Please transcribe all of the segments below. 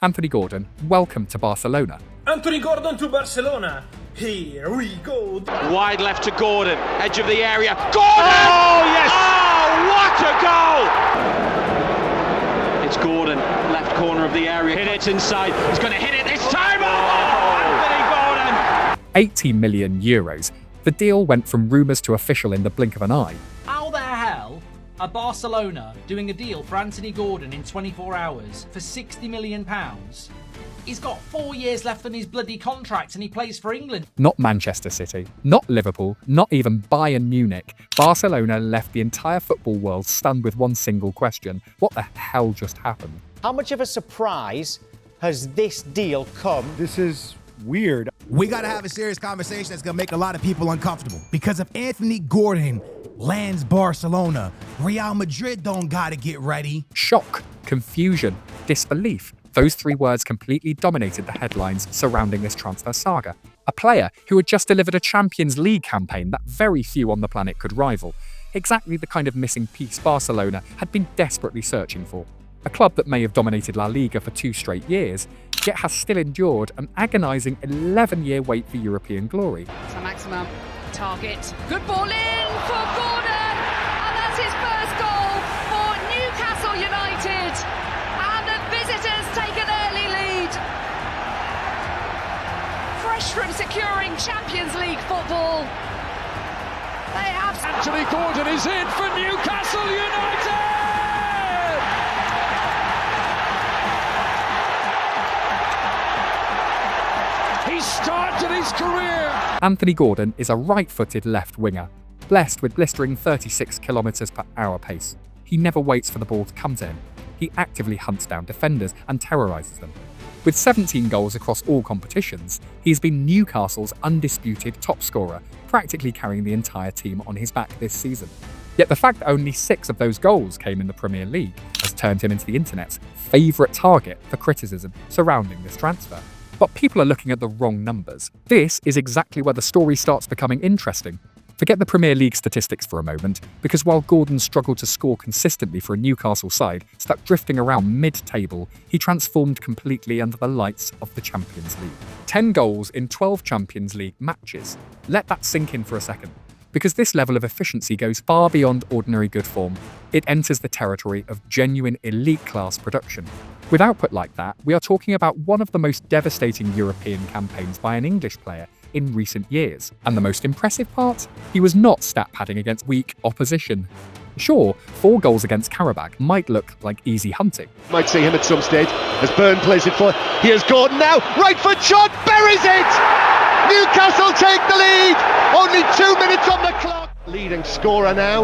Anthony Gordon, welcome to Barcelona. Anthony Gordon to Barcelona. Here we go. Wide left to Gordon, edge of the area. Gordon! Oh, yes! Oh, what a goal! It's Gordon, left corner of the area. Hit it inside. He's going to hit it this time. Oh, Anthony Gordon! 80 million euros. The deal went from rumours to official in the blink of an eye. How the hell are Barcelona doing a deal for Anthony Gordon in 24 hours for £60 million? He's got 4 years left on his bloody contract and he plays for England. Not Manchester City, not Liverpool, not even Bayern Munich. Barcelona left the entire football world stunned with one single question. What the hell just happened? How much of a surprise has this deal come? This is weird. We got to have a serious conversation that's going to make a lot of people uncomfortable. Because if Anthony Gordon lands Barcelona, Real Madrid don't got to get ready. Shock, confusion, disbelief. Those three words completely dominated the headlines surrounding this transfer saga. A player who had just delivered a Champions League campaign that very few on the planet could rival. Exactly the kind of missing piece Barcelona had been desperately searching for. A club that may have dominated La Liga for 2 straight years, yet has still endured an agonising 11-year wait for European glory. It's a maximum target. Good ball in for Gordon, and that's his first goal for Newcastle United. And the visitors take an early lead. Fresh from securing Champions League football. They have... Anthony Gordon is in for Newcastle United! He started his career! Anthony Gordon is a right-footed left winger, blessed with blistering 36 km/h pace. He never waits for the ball to come to him. He actively hunts down defenders and terrorises them. With 17 goals across all competitions, he's been Newcastle's undisputed top scorer, practically carrying the entire team on his back this season. Yet the fact that only 6 of those goals came in the Premier League has turned him into the internet's favourite target for criticism surrounding this transfer. But people are looking at the wrong numbers. This is exactly where the story starts becoming interesting. Forget the Premier League statistics for a moment, because while Gordon struggled to score consistently for a Newcastle side stuck drifting around mid-table, he transformed completely under the lights of the Champions League. 10 goals in 12 Champions League matches. Let that sink in for a second. Because this level of efficiency goes far beyond ordinary good form. It enters the territory of genuine elite-class production. With output like that, we are talking about one of the most devastating European campaigns by an English player in recent years. And the most impressive part? He was not stat-padding against weak opposition. Sure, 4 goals against Karabakh might look like easy hunting. Might see him at some stage as Byrne plays it for. Here's Gordon now, right foot shot, buries it! Newcastle take the lead! Only 2 minutes on the clock! Leading scorer now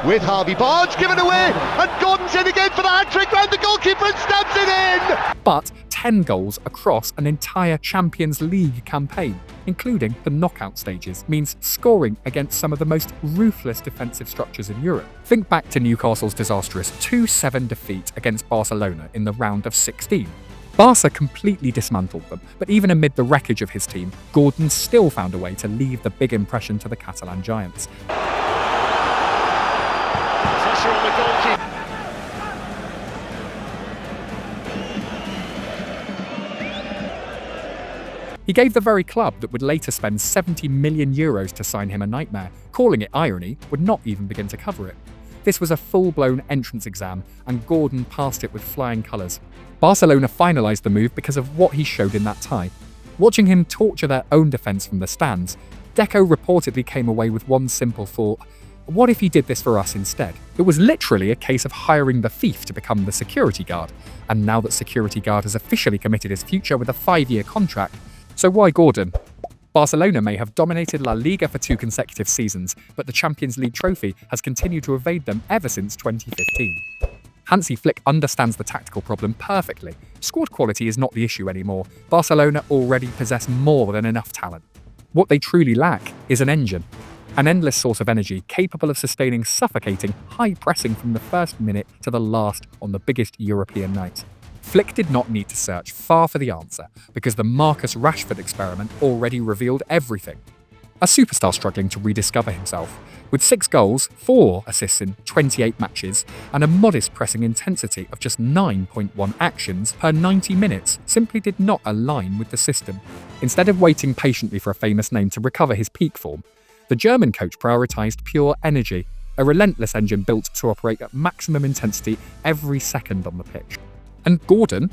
with Harvey Barnes given away, and Gordon's in again for the hat-trick round the goalkeeper and stabs it in! But 10 goals across an entire Champions League campaign, including the knockout stages, means scoring against some of the most ruthless defensive structures in Europe. Think back to Newcastle's disastrous 2-7 defeat against Barcelona in the round of 16. Barca completely dismantled them, but even amid the wreckage of his team, Gordon still found a way to leave the big impression to the Catalan giants. Pressure on the goalkeeper. He gave the very club that would later spend 70 million euros to sign him a nightmare. Calling it irony would not even begin to cover it. This was a full-blown entrance exam, and Gordon passed it with flying colours. Barcelona finalised the move because of what he showed in that tie. Watching him torture their own defence from the stands, Deco reportedly came away with one simple thought: what if he did this for us instead? It was literally a case of hiring the thief to become the security guard. And now that security guard has officially committed his future with a 5-year contract, so why Gordon? Barcelona may have dominated La Liga for 2 consecutive seasons, but the Champions League trophy has continued to evade them ever since 2015. Hansi Flick understands the tactical problem perfectly. Squad quality is not the issue anymore. Barcelona already possess more than enough talent. What they truly lack is an engine. An endless source of energy capable of sustaining suffocating, high pressing from the first minute to the last on the biggest European night. Flick did not need to search far for the answer, because the Marcus Rashford experiment already revealed everything. A superstar struggling to rediscover himself, With 6 goals, 4 assists in 28 matches, and a modest pressing intensity of just 9.1 actions per 90 minutes, simply did not align with the system. Instead of waiting patiently for a famous name to recover his peak form, the German coach prioritised pure energy, a relentless engine built to operate at maximum intensity every second on the pitch. And Gordon?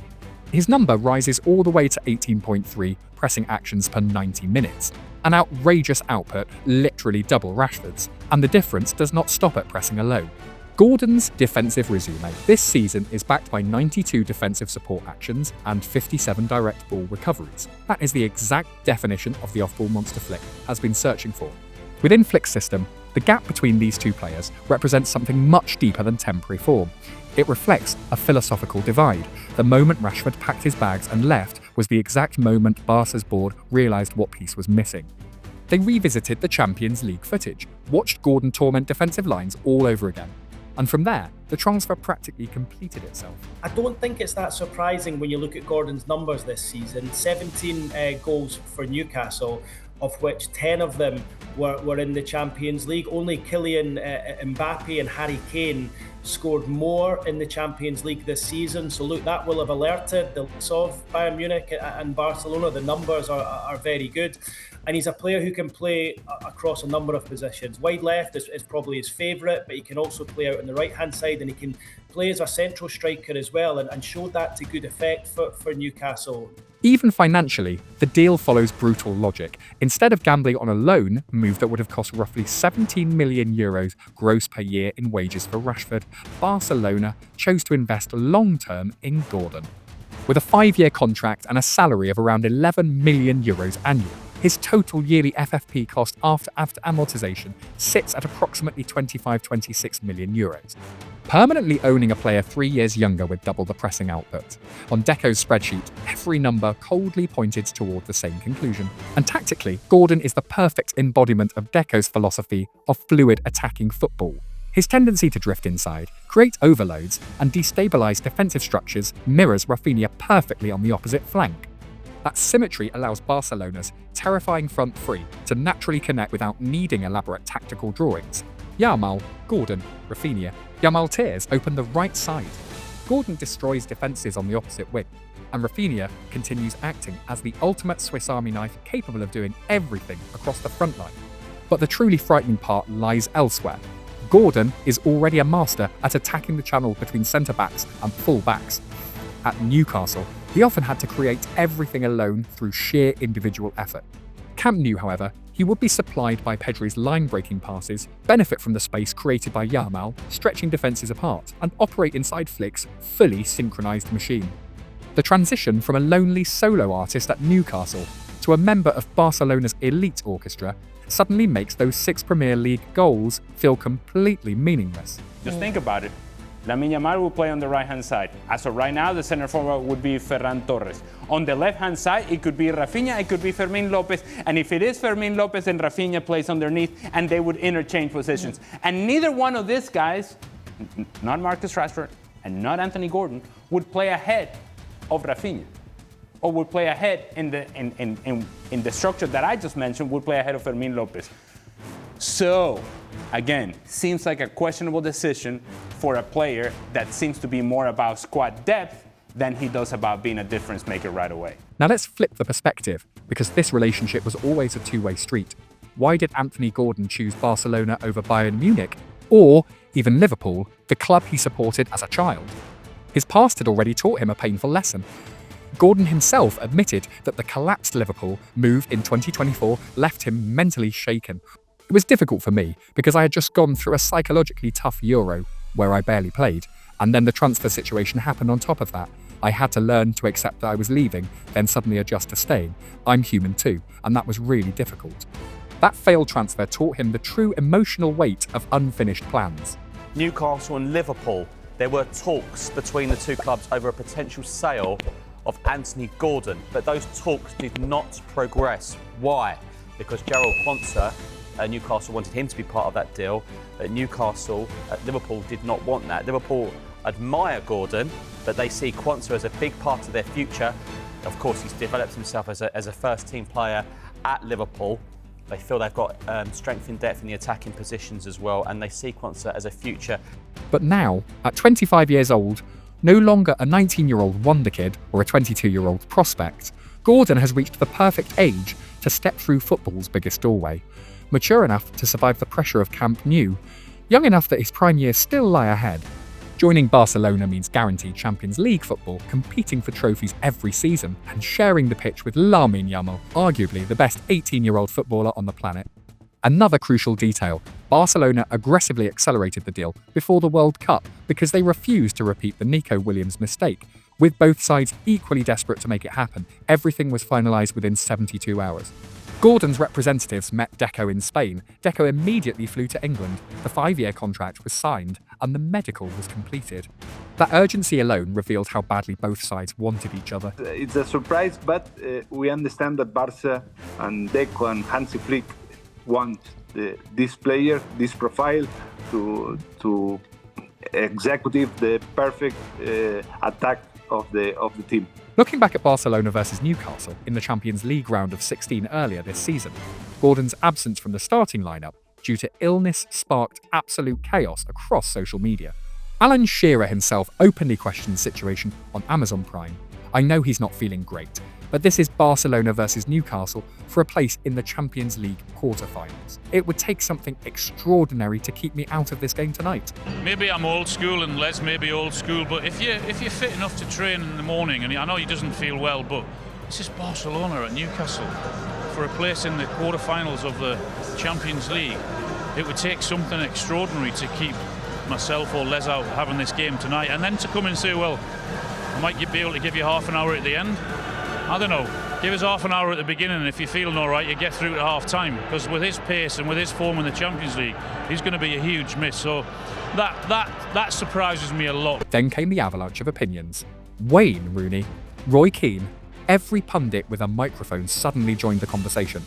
His number rises all the way to 18.3 pressing actions per 90 minutes. An outrageous output, literally double Rashford's, and the difference does not stop at pressing alone. Gordon's defensive resume this season is backed by 92 defensive support actions and 57 direct ball recoveries. That is the exact definition of the off-ball monster Flick has been searching for. Within Flick's system, the gap between these two players represents something much deeper than temporary form. It reflects a philosophical divide. The moment Rashford packed his bags and left was the exact moment Barca's board realised what piece was missing. They revisited the Champions League footage, watched Gordon torment defensive lines all over again. And from there, the transfer practically completed itself. I don't think it's that surprising when you look at Gordon's numbers this season. 17 goals for Newcastle, of which 10 of them were in the Champions League. Only Kylian Mbappe and Harry Kane scored more in the Champions League this season. So look, that will have alerted the likes of Bayern Munich and Barcelona. The numbers are very good. And he's a player who can play across a number of positions. Wide left is probably his favourite, but he can also play out on the right-hand side, and he can play as a central striker as well, and showed that to good effect for Newcastle. Even financially, the deal follows brutal logic. Instead of gambling on a loan move that would have cost roughly €17 million gross per year in wages for Rashford, Barcelona chose to invest long-term in Gordon. With a 5-year contract and a salary of around €11 million annually, his total yearly FFP cost after amortization sits at approximately €25-26 million. Permanently owning a player 3 years younger with double the pressing output. On Deco's spreadsheet, every number coldly pointed toward the same conclusion. And tactically, Gordon is the perfect embodiment of Deco's philosophy of fluid attacking football. His tendency to drift inside, create overloads, and destabilise defensive structures mirrors Rafinha perfectly on the opposite flank. That symmetry allows Barcelona's terrifying front three to naturally connect without needing elaborate tactical drawings. Yamal, Gordon, Rafinha. Yamal tears open the right side. Gordon destroys defences on the opposite wing, and Rafinha continues acting as the ultimate Swiss Army knife capable of doing everything across the front line. But the truly frightening part lies elsewhere. Gordon is already a master at attacking the channel between centre-backs and full-backs. At Newcastle, he often had to create everything alone through sheer individual effort. Camp Nou, however, he would be supplied by Pedri's line-breaking passes, benefit from the space created by Yamal, stretching defences apart, and operate inside Flick's fully synchronised machine. The transition from a lonely solo artist at Newcastle to a member of Barcelona's elite orchestra suddenly makes those 6 Premier League goals feel completely meaningless. Just think about it. Lamine Yamal will play on the right-hand side. As of right now, the center forward would be Ferran Torres. On the left-hand side, it could be Rafinha, it could be Fermin Lopez. And if it is Fermin Lopez, then Rafinha plays underneath, and they would interchange positions. And neither one of these guys, not Marcus Rashford and not Anthony Gordon, would play ahead of Rafinha, or would play ahead in the structure that I just mentioned, would play ahead of Fermin Lopez. So, again, seems like a questionable decision for a player that seems to be more about squad depth than he does about being a difference maker right away. Now let's flip the perspective, because this relationship was always a two-way street. Why did Anthony Gordon choose Barcelona over Bayern Munich, or even Liverpool, the club he supported as a child? His past had already taught him a painful lesson. Gordon himself admitted that the collapsed Liverpool move in 2024 left him mentally shaken. It was difficult for me because I had just gone through a psychologically tough Euro where I barely played, and then the transfer situation happened on top of that. I had to learn to accept that I was leaving, then suddenly adjust to staying. I'm human too, and that was really difficult. That failed transfer taught him the true emotional weight of unfinished plans. Newcastle and Liverpool, there were talks between the two clubs over a potential sale of Anthony Gordon, but those talks did not progress. Why? Because Gerald Quansah, Newcastle wanted him to be part of that deal. Liverpool did not want that. Liverpool admire Gordon, but they see Quansah as a big part of their future. Of course, he's developed himself as a first-team player at Liverpool. They feel they've got strength in depth in the attacking positions as well, and they see Quansah as a future. But now, at 25 years old, no longer a 19-year-old wonder kid or a 22-year-old prospect, Gordon has reached the perfect age to step through football's biggest doorway. Mature enough to survive the pressure of Camp Nou, young enough that his prime years still lie ahead. Joining Barcelona means guaranteed Champions League football, competing for trophies every season, and sharing the pitch with Lamine Yamal, arguably the best 18-year-old footballer on the planet. Another crucial detail, Barcelona aggressively accelerated the deal before the World Cup because they refused to repeat the Nico Williams mistake. With both sides equally desperate to make it happen, everything was finalised within 72 hours. Gordon's representatives met Deco in Spain. Deco immediately flew to England. The 5-year contract was signed and the medical was completed. That urgency alone revealed how badly both sides wanted each other. It's a surprise, but we understand that Barca and Deco and Hansi Flick want this player, this profile, to execute the perfect attack of the team. Looking back at Barcelona versus Newcastle in the Champions League round of 16 earlier this season, Gordon's absence from the starting lineup due to illness sparked absolute chaos across social media. Alan Shearer himself openly questioned the situation on Amazon Prime. I know he's not feeling great, but this is Barcelona versus Newcastle for a place in the Champions League quarter-finals. It would take something extraordinary to keep me out of this game tonight. Maybe I'm old school and Les may be old school, but if you're fit enough to train in the morning, and I know he doesn't feel well, but this is Barcelona at Newcastle for a place in the quarter-finals of the Champions League. It would take something extraordinary to keep myself or Les out having this game tonight, and then to come and say, well, I might be able to give you half an hour at the end. I don't know, give us half an hour at the beginning, and if you're feeling all right, you get through to half time, because with his pace and with his form in the Champions League, he's going to be a huge miss. So that surprises me a lot. Then came the avalanche of opinions. Wayne Rooney, Roy Keane, every pundit with a microphone suddenly joined the conversation.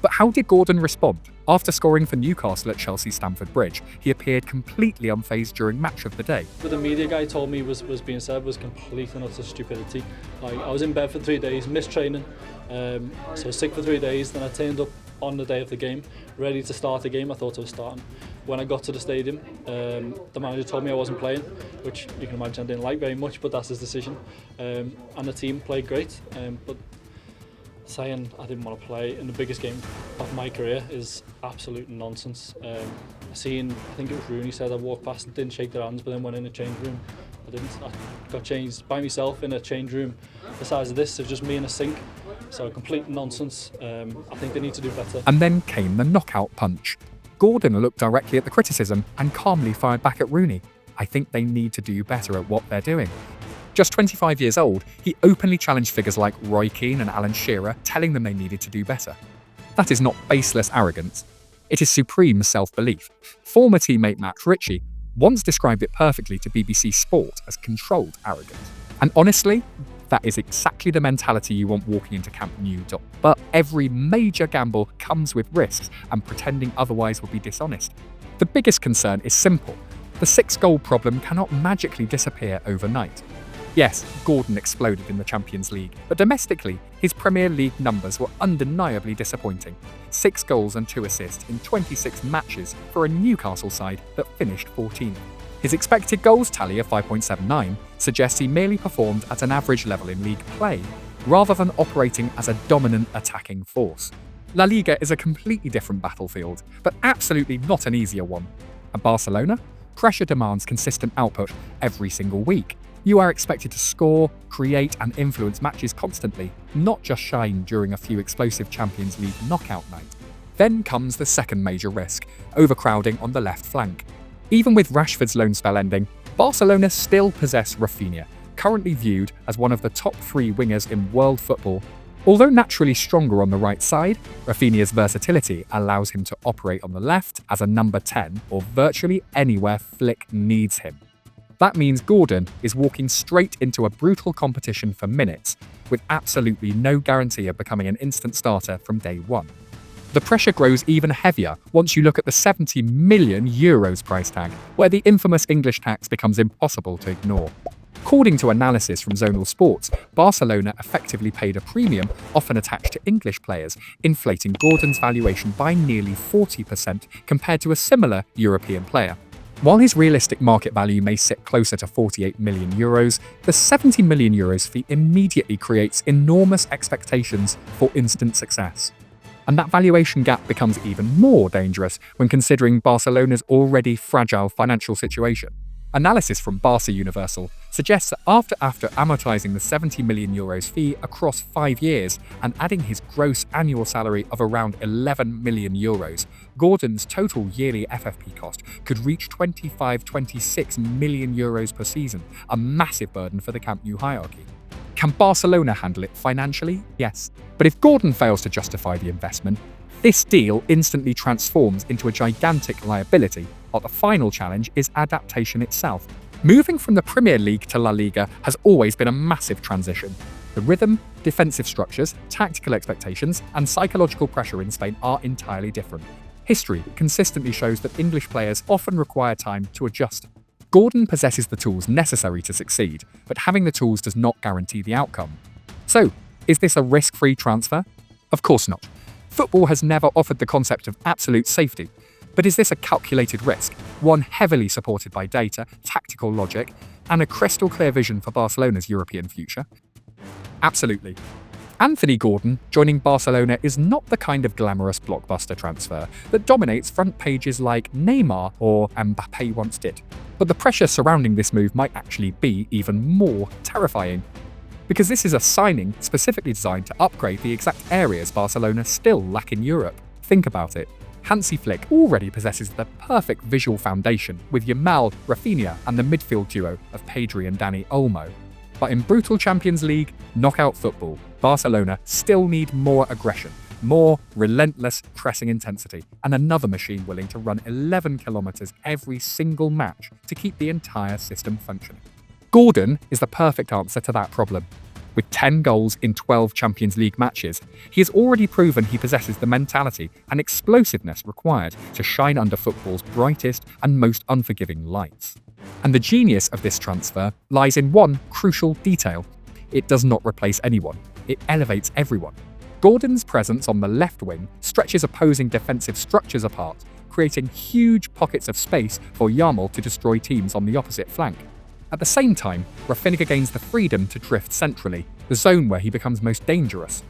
But how did Gordon respond? After scoring for Newcastle at Chelsea Stamford Bridge, he appeared completely unfazed during match of the day. What the media guy told me was being said was complete and utter stupidity. I was in bed for 3 days, missed training, so sick for 3 days. Then I turned up on the day of the game, ready to start the game. I thought I was starting. When I got to the stadium, the manager told me I wasn't playing, which you can imagine I didn't like very much, but that's his decision. And the team played great, but saying I didn't want to play in the biggest game of my career is absolute nonsense. I think it was Rooney said I walked past and didn't shake their hands, but then went in the change room. I got changed by myself in a change room the size of this, so just me in a sink. So complete nonsense. I think they need to do better. And then came the knockout punch. Gordon looked directly at the criticism and calmly fired back at Rooney. I think they need to do better at what they're doing. Just 25 years old, he openly challenged figures like Roy Keane and Alan Shearer, telling them they needed to do better. That is not baseless arrogance. It is supreme self-belief. Former teammate Matt Ritchie once described it perfectly to BBC Sport as controlled arrogance. And honestly, that is exactly the mentality you want walking into Camp Nou. But every major gamble comes with risks, and pretending otherwise would be dishonest. The biggest concern is simple. The 6-goal problem cannot magically disappear overnight. Yes, Gordon exploded in the Champions League, but domestically, his Premier League numbers were undeniably disappointing. 6 goals and 2 assists in 26 matches for a Newcastle side that finished 14th. His expected goals tally of 5.79 suggests he merely performed at an average level in league play, rather than operating as a dominant attacking force. La Liga is a completely different battlefield, but absolutely not an easier one. At Barcelona, pressure demands consistent output every single week. You are expected to score, create and influence matches constantly, not just shine during a few explosive Champions League knockout nights. Then comes the second major risk, overcrowding on the left flank. Even with Rashford's loan spell ending, Barcelona still possess Rafinha, currently viewed as one of the top 3 wingers in world football. Although naturally stronger on the right side, Rafinha's versatility allows him to operate on the left as a number 10 or virtually anywhere Flick needs him. That means Gordon is walking straight into a brutal competition for minutes, with absolutely no guarantee of becoming an instant starter from day one. The pressure grows even heavier once you look at the €70 million price tag, where the infamous English tax becomes impossible to ignore. According to analysis from Zonal Sports, Barcelona effectively paid a premium, often attached to English players, inflating Gordon's valuation by nearly 40% compared to a similar European player. While his realistic market value may sit closer to 48 million euros, the 70 million euros fee immediately creates enormous expectations for instant success. And that valuation gap becomes even more dangerous when considering Barcelona's already fragile financial situation. Analysis from Barca Universal suggests that after amortizing the 70 million euros fee across 5 years and adding his gross annual salary of around 11 million euros, Gordon's total yearly FFP cost could reach 25-26 million euros per season, a massive burden for the Camp Nou hierarchy. Can Barcelona handle it financially? Yes. But if Gordon fails to justify the investment, this deal instantly transforms into a gigantic liability, while the final challenge is adaptation itself. Moving from the Premier League to La Liga has always been a massive transition. The rhythm, defensive structures, tactical expectations, and psychological pressure in Spain are entirely different. History consistently shows that English players often require time to adjust. Gordon possesses the tools necessary to succeed, but having the tools does not guarantee the outcome. So, is this a risk-free transfer? Of course not. Football has never offered the concept of absolute safety. But is this a calculated risk, one heavily supported by data, tactical logic, and a crystal clear vision for Barcelona's European future? Absolutely. Anthony Gordon joining Barcelona is not the kind of glamorous blockbuster transfer that dominates front pages like Neymar or Mbappe once did. But the pressure surrounding this move might actually be even more terrifying. Because this is a signing specifically designed to upgrade the exact areas Barcelona still lack in Europe. Think about it. Hansi Flick already possesses the perfect visual foundation with Yamal, Rafinha and the midfield duo of Pedri and Dani Olmo. But in brutal Champions League, knockout football, Barcelona still need more aggression, more relentless pressing intensity, and another machine willing to run 11 kilometers every single match to keep the entire system functioning. Gordon is the perfect answer to that problem. With 10 goals in 12 Champions League matches, he has already proven he possesses the mentality and explosiveness required to shine under football's brightest and most unforgiving lights. And the genius of this transfer lies in one crucial detail. It does not replace anyone, it elevates everyone. Gordon's presence on the left wing stretches opposing defensive structures apart, creating huge pockets of space for Yamal to destroy teams on the opposite flank. At the same time, Rafinha gains the freedom to drift centrally, the zone where he becomes most dangerous.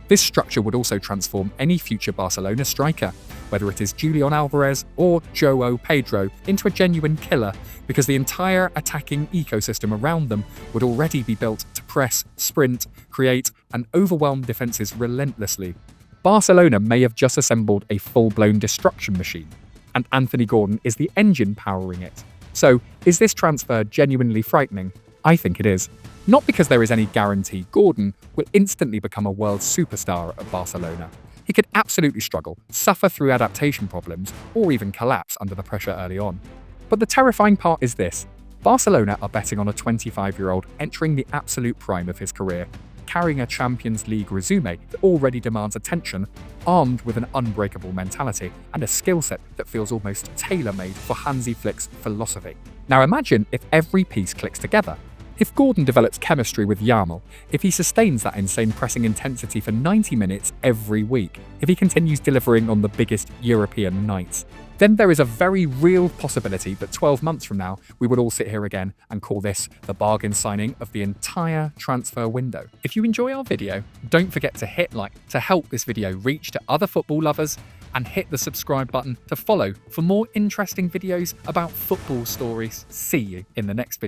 This structure would also transform any future Barcelona striker, whether it is Julian Alvarez or João Pedro, into a genuine killer, because the entire attacking ecosystem around them would already be built to press, sprint, create, and overwhelm defences relentlessly. Barcelona may have just assembled a full-blown destruction machine, and Anthony Gordon is the engine powering it. So, is this transfer genuinely frightening? I think it is. Not because there is any guarantee Gordon will instantly become a world superstar at Barcelona. He could absolutely struggle, suffer through adaptation problems, or even collapse under the pressure early on. But the terrifying part is this. Barcelona are betting on a 25-year-old entering the absolute prime of his career, carrying a Champions League resume that already demands attention, armed with an unbreakable mentality and a skill set that feels almost tailor-made for Hansi Flick's philosophy. Now imagine if every piece clicks together. If Gordon develops chemistry with Yamal, if he sustains that insane pressing intensity for 90 minutes every week, if he continues delivering on the biggest European nights, then there is a very real possibility that 12 months from now, we would all sit here again and call this the bargain signing of the entire transfer window. If you enjoy our video, don't forget to hit like to help this video reach to other football lovers, and hit the subscribe button to follow for more interesting videos about football stories. See you in the next video.